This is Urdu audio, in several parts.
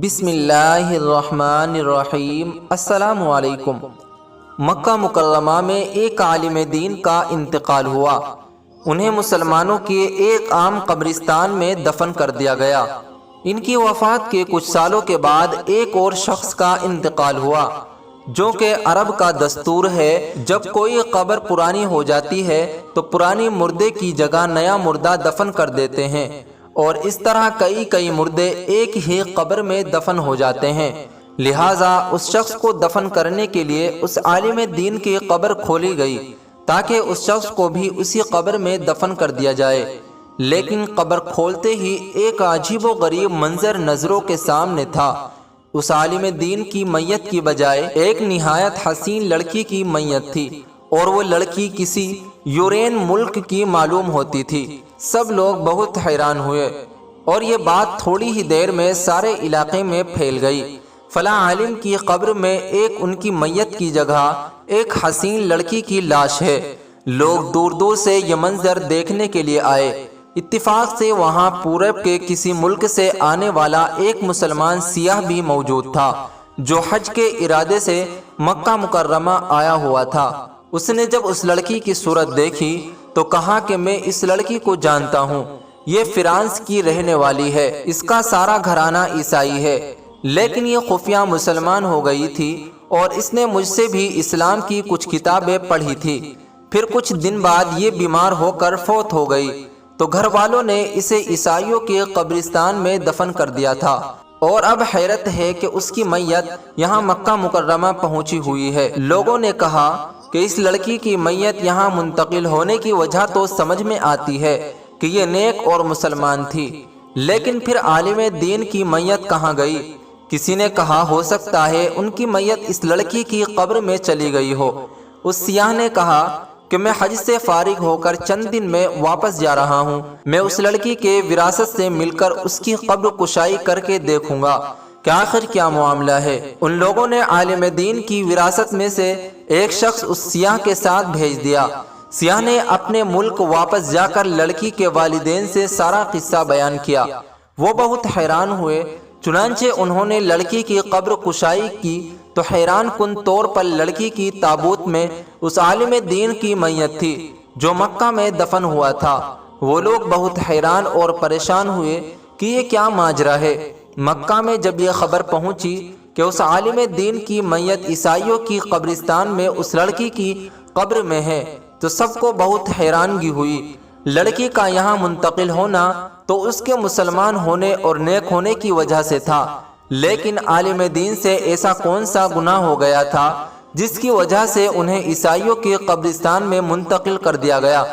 بسم اللہ الرحمن الرحیم۔ السلام علیکم۔ مکہ مکرمہ میں ایک عالم دین کا انتقال ہوا۔ انہیں مسلمانوں کے ایک عام قبرستان میں دفن کر دیا گیا۔ ان کی وفات کے کچھ سالوں کے بعد ایک اور شخص کا انتقال ہوا، جو کہ عرب کا دستور ہے، جب کوئی قبر پرانی ہو جاتی ہے تو پرانی مردے کی جگہ نیا مردہ دفن کر دیتے ہیں، اور اس طرح کئی مردے ایک ہی قبر میں دفن ہو جاتے ہیں۔ لہٰذا اس شخص کو دفن کرنے کے لیے اس عالم دین کی قبر کھولی گئی تاکہ اس شخص کو بھی اسی قبر میں دفن کر دیا جائے۔ لیکن قبر کھولتے ہی ایک عجیب و غریب منظر نظروں کے سامنے تھا۔ اس عالم دین کی میت کی بجائے ایک نہایت حسین لڑکی کی میت تھی، اور وہ لڑکی کسی یورین ملک کی معلوم ہوتی تھی۔ سب لوگ بہت حیران ہوئے، اور یہ بات تھوڑی ہی دیر میں سارے علاقے میں پھیل گئی۔ فلاں عالم کی قبر میں ان کی میت کی جگہ ایک حسین لڑکی کی لاش ہے۔ لوگ دور دور سے یہ منظر دیکھنے کے لیے آئے۔ اتفاق سے وہاں پورب کے کسی ملک سے آنے والا ایک مسلمان سیاح بھی موجود تھا، جو حج کے ارادے سے مکہ مکرمہ آیا ہوا تھا۔ اس نے جب اس لڑکی کی صورت دیکھی تو کہا کہ میں اس لڑکی کو جانتا ہوں، یہ فرانس کی رہنے والی ہے، اس کا سارا گھرانہ عیسائی ہے، لیکن یہ خفیہ مسلمان ہو گئی تھی، اور اس نے مجھ سے بھی اسلام کی کچھ کتابیں پڑھی تھی۔ پھر کچھ دن بعد یہ بیمار ہو کر فوت ہو گئی، تو گھر والوں نے اسے عیسائیوں کے قبرستان میں دفن کر دیا تھا، اور اب حیرت ہے کہ اس کی میت یہاں مکہ مکرمہ پہنچی ہوئی ہے۔ لوگوں نے کہا کہ اس لڑکی کی میت یہاں منتقل ہونے کی وجہ تو سمجھ میں آتی ہے کہ یہ نیک اور مسلمان تھی، لیکن پھر عالم دین کی میت کہاں گئی؟ کسی نے کہا ہو سکتا ہے ان کی میت اس لڑکی کی قبر میں چلی گئی ہو۔ اس سیاح نے کہا کہ میں حج سے فارغ ہو کر چند دن میں واپس جا رہا ہوں، میں اس لڑکی کے وراثت سے مل کر اس کی قبر کشائی کر کے دیکھوں گا کہ آخر کیا معاملہ ہے۔ ان لوگوں نے عالم دین کی وراثت میں سے ایک شخص اس سیاح کے ساتھ بھیج دیا۔ سیاح نے اپنے ملک واپس جا کر لڑکی کے والدین سے سارا قصہ بیان کیا۔ وہ بہت حیران ہوئے، چنانچہ انہوں نے لڑکی کی قبر کشائی کی تو حیران کن طور پر لڑکی کی تابوت میں اس عالم دین کی میت تھی، جو مکہ میں دفن ہوا تھا۔ وہ لوگ بہت حیران اور پریشان ہوئے کہ یہ کیا ماجرا ہے۔ مکہ میں جب یہ خبر پہنچی کہ اس عالم دین کی میت عیسائیوں کی قبرستان میں اس لڑکی کی قبر میں ہے، تو سب کو بہت حیرانگی ہوئی۔ لڑکی کا یہاں منتقل ہونا تو اس کے مسلمان ہونے اور نیک ہونے کی وجہ سے تھا، لیکن عالم دین سے ایسا کون سا گناہ ہو گیا تھا جس کی وجہ سے انہیں عیسائیوں کی قبرستان میں منتقل کر دیا گیا؟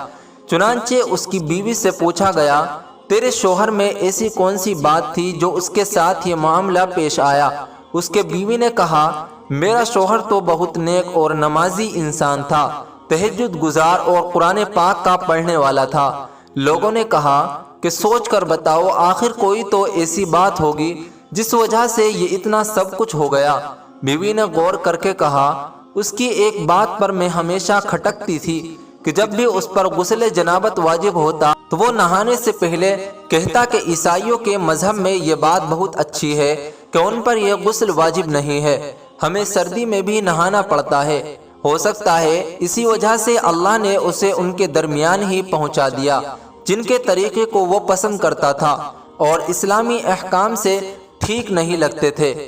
چنانچہ اس کی بیوی سے پوچھا گیا، تیرے شوہر میں ایسی کون سی بات تھی جو اس کے ساتھ یہ معاملہ پیش آیا؟ اس کے بیوی نے کہا، میرا شوہر تو بہت نیک اور نمازی انسان تھا، تہجد گزار اور قرآن پاک کا پڑھنے والا تھا۔ لوگوں نے کہا کہ سوچ کر بتاؤ، آخر کوئی تو ایسی بات ہوگی جس وجہ سے یہ اتنا سب کچھ ہو گیا۔ بیوی نے غور کر کے کہا، اس کی ایک بات پر میں ہمیشہ کھٹکتی تھی کہ جب بھی اس پر غسل جنابت واجب ہوتا تو وہ نہانے سے پہلے کہتا کہ عیسائیوں کے مذہب میں یہ بات بہت اچھی ہے کہ ان پر یہ غسل واجب نہیں ہے، ہمیں سردی میں بھی نہانا پڑتا ہے۔ ہو سکتا ہے اسی وجہ سے اللہ نے اسے ان کے درمیان ہی پہنچا دیا جن کے طریقے کو وہ پسند کرتا تھا اور اسلامی احکام سے ٹھیک نہیں لگتے تھے۔